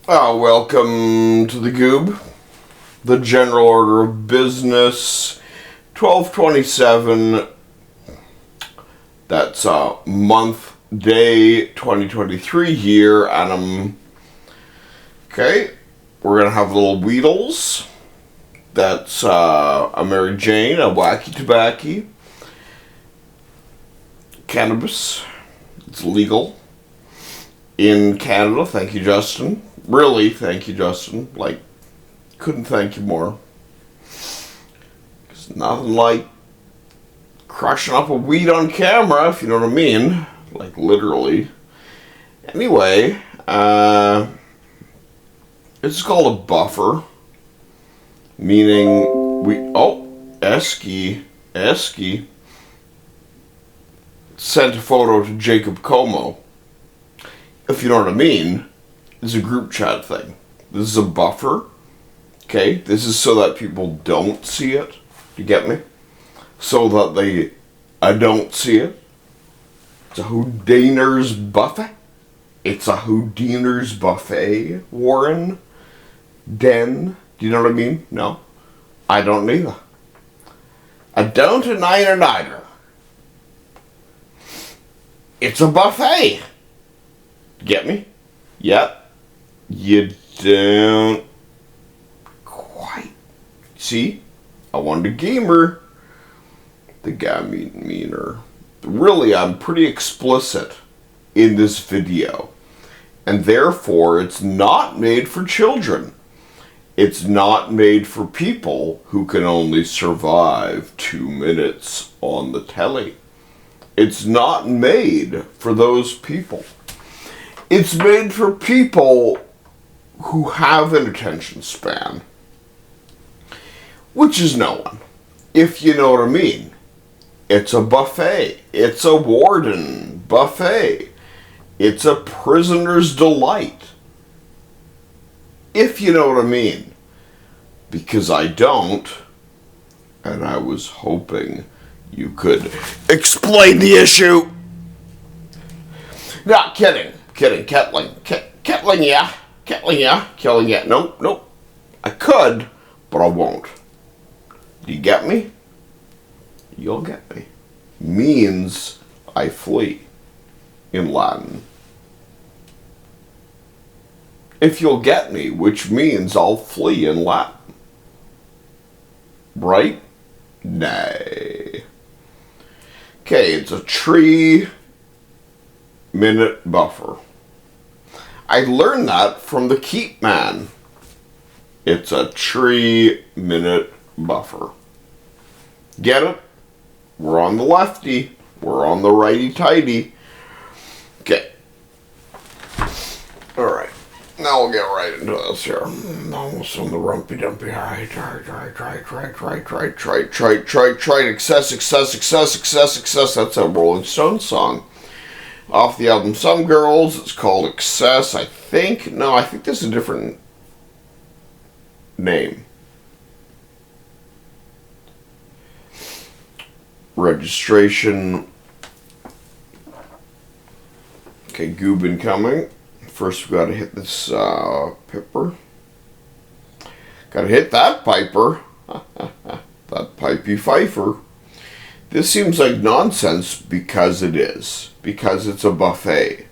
Welcome to the Goob, the General Order of Business, 12/27. That's month, day 2023 here, and okay. We're gonna have little Weedles. That's a Mary Jane, a Wacky Tobacco, cannabis. It's legal in Canada. Thank you, Justin. Really, thank you, Justin. Couldn't thank you more. It's nothing like crushing up a weed on camera, if you know what I mean. Literally. Anyway, it's called a buffer. Meaning, Esky sent a photo to Jacob Como. If you know what I mean. This is a group chat thing. This is a buffer. Okay? This is so that people don't see it. You get me? So that I don't see it. It's a Houdini's buffet. It's a Houdini's buffet. Warren. Den. Do you know what I mean? No. I don't neither. I don't and neither. It's a buffet. Get me? Yep. You don't quite see. I wanted a gamer. The guy meaner. Really, I'm pretty explicit in this video, and therefore it's not made for children. It's not made for people who can only survive 2 minutes on the telly. It's not made for those people. It's made for people who have an attention span, which is no one, if you know what I mean. It's a buffet. It's a warden buffet. It's a prisoner's delight, if you know what I mean. Because I don't, and I was hoping you could explain the issue. Not kidding. Kettling, yeah. Killing, yeah. Nope. I could, but I won't. Do you get me? You'll get me. Means I flee in Latin. If you'll get me, which means I'll flee in Latin. Right? Nay. Okay, it's a 3-minute buffer. I learned that from the Keep Man. It's a 3-minute buffer. Get it? We're on the lefty. We're on the righty-tighty. Okay. Alright. Now we'll get right into this here. Almost on the rumpy-dumpy. Right. Excess. That's a Rolling Stones song. Off the album Some Girls, it's called Excess, I think. No, I think there's a different name. Registration. Okay, Goob incoming. First we gotta hit this pipper. Gotta hit that piper. That pipey fifer. This seems like nonsense because it is. Because it's a buffet.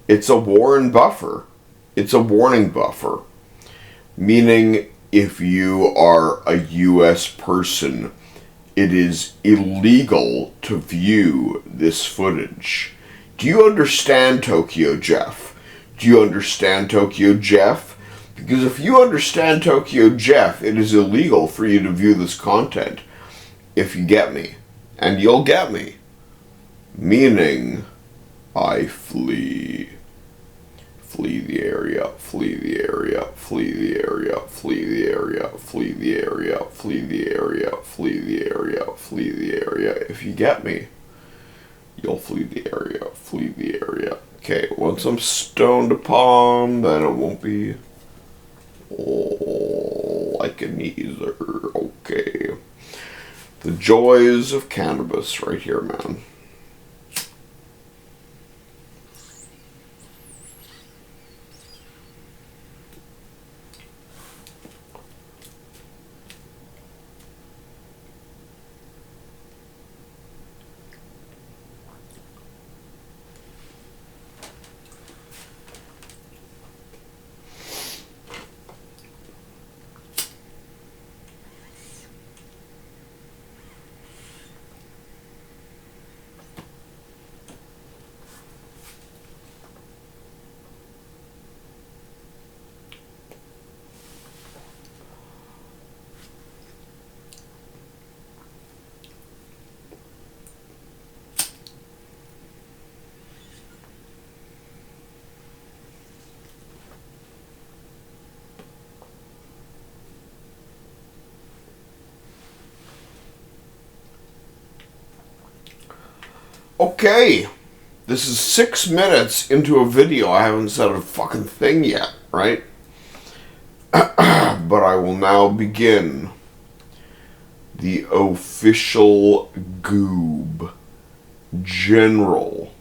It's a warning buffer. It's a warning buffer. Meaning, if you are a U.S. person, it is illegal to view this footage. Do you understand, Tokyo Jeff? Do you understand, Tokyo Jeff? Because if you understand, Tokyo Jeff, it is illegal for you to view this content. If you get me. And you'll get me. Meaning, I flee. Flee the area, flee the area, flee the area, flee the area, flee the area, flee the area, flee the area, flee the area. If you get me, you'll flee the area, flee the area. Okay, once I'm stoned upon, then it won't be like a neither. Okay. The joys of cannabis right here, man. Okay, this is 6 minutes into a video. I haven't said a fucking thing yet, right? But I will now begin the official Goob general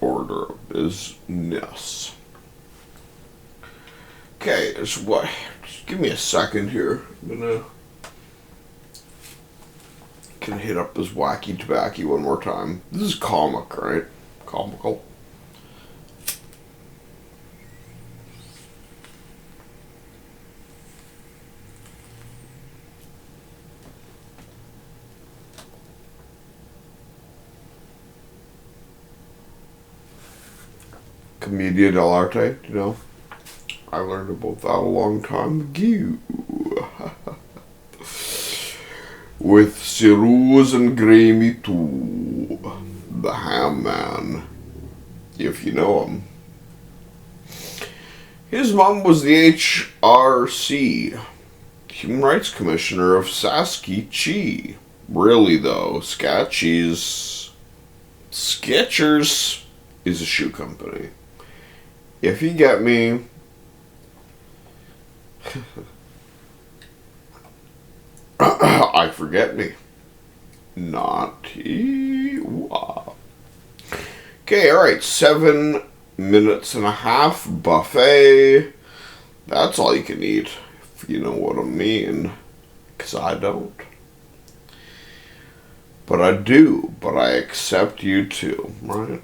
order of business. Okay, just give me a second here. I'm gonna hit up this wacky tobacco one more time. This is comic, right? Comical. Commedia dell'arte, you know. I learned about that a long time ago. With Cyrus and Grammy too. The Ham Man. If you know him. His mom was the HRC, Human Rights Commissioner of Saskatchewan. Really though, Skechers is a shoe company. If you get me. I forget me. Naughty. Wow. Okay, alright. 7 minutes and a half buffet. That's all you can eat, if you know what I mean. Because I don't. But I do. But I accept you too, right?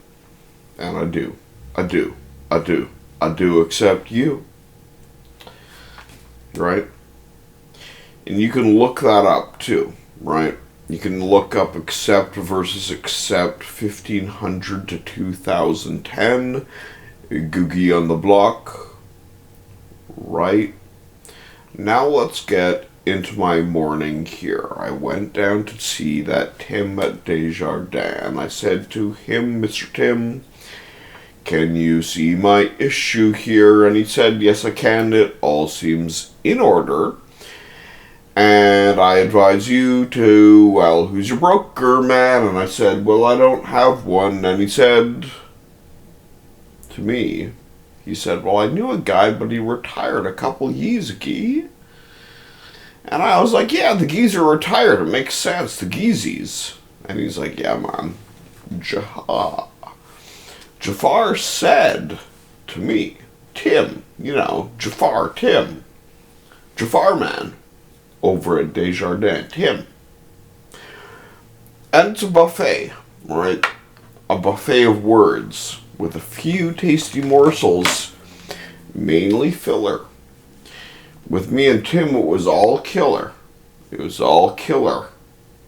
And I do accept you. Right? And you can look that up too, right? You can look up accept versus accept 1500 to 2010. Googie on the block. Right? Now let's get into my morning here. I went down to see that Tim at Desjardins. I said to him, Mr. Tim, can you see my issue here? And he said, yes, I can. It all seems in order. And I advise you to, well, who's your broker, man? And I said, well, I don't have one. And he said to me, he said, well, I knew a guy, but he retired a couple years ago. And I was like, yeah, the geezer retired. It makes sense, the geezies. And he's like, yeah, man. Jafar said to me, Tim, you know, Jafar man, over at Desjardins, Tim. And it's a buffet, right? A buffet of words with a few tasty morsels, mainly filler. With me and Tim, it was all killer. It was all killer,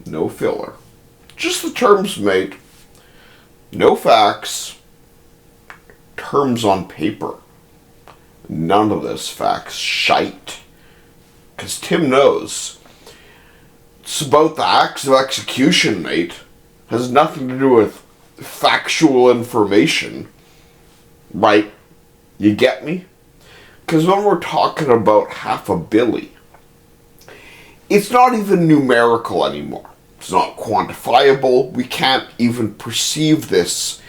no filler. Just the terms, mate. No facts. Terms on paper. None of this facts shite. Because Tim knows. It's about the acts of execution, mate. Has nothing to do with factual information. Right? You get me? Because when we're talking about $500 million, it's not even numerical anymore. It's not quantifiable. We can't even perceive this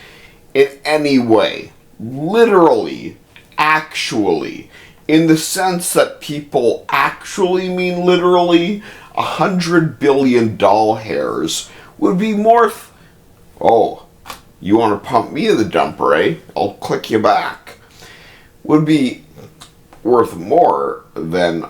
in any way. Literally, actually, in the sense that people actually mean literally, 100 billion doll hairs would be more. Oh, you want to pump me in the dumper, eh? I'll click you back. Would be worth more than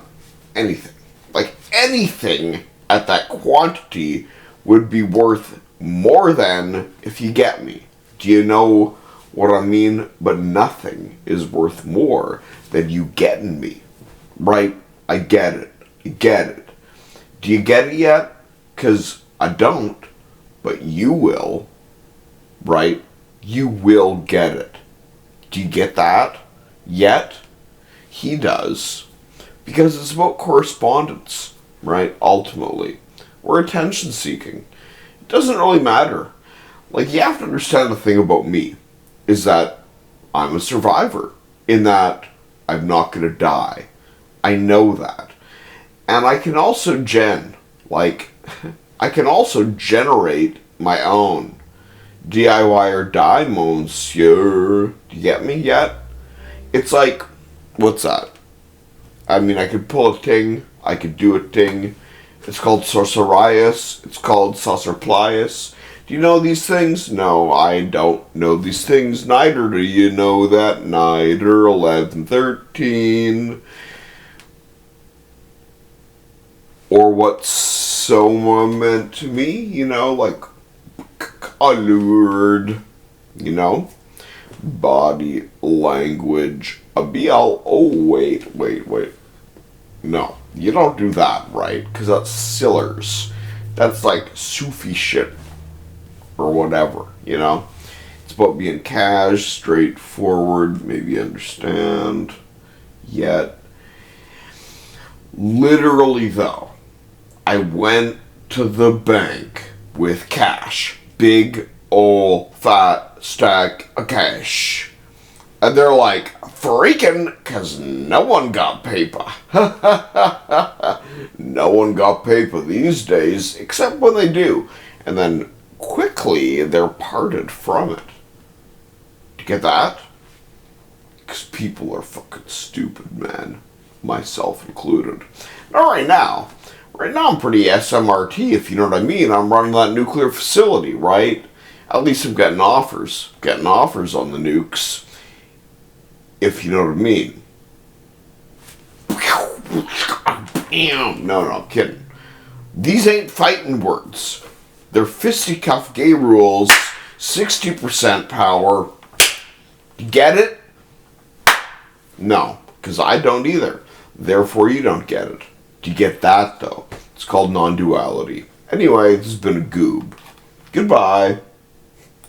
anything. Like anything at that quantity would be worth more than, if you get me. Do you know what I mean? But nothing is worth more than you getting me. Right? I get it. I get it. Do you get it yet? Because I don't. But you will. Right? You will get it. Do you get that? Yet? He does. Because it's about correspondence. Right? Ultimately. We're attention seeking. It doesn't really matter. Like, you have to understand the thing about me. Is that I'm a survivor. In that I'm not going to die. I know that. And I can also I can also generate my own DIY or die, monsieur. Do you get me yet? It's like, what's that? I mean, I could pull a ting. I could do a ting. It's called sorcerias. It's called saucerplius. Do you know these things? No, I don't know these things. Neither do you know that. Neither. 11, 13. Or what's so meant to me, you know, like colored, you know, body language, a BL. Oh, wait. No, you don't do that, right? Because that's sillers. That's like Sufi shit or whatever, you know. It's about being cash, straightforward, maybe understand. Yet, literally though, I went to the bank with cash. Big ol' fat stack of cash. And they're like, freaking, because no one got paper. No one got paper these days, except when they do. And then quickly they're parted from it. Do you get that? Because people are fucking stupid, man. Myself included. Not right now. Right now I'm pretty SMRT, if you know what I mean. I'm running that nuclear facility, right? At least I'm getting offers. Getting offers on the nukes. If you know what I mean. No, I'm kidding. These ain't fighting words. They're fisticuff gay rules. 60% power. Get it? No, because I don't either. Therefore, you don't get it. Do you get that, though? It's called non-duality. Anyway, this has been a Goob. Goodbye.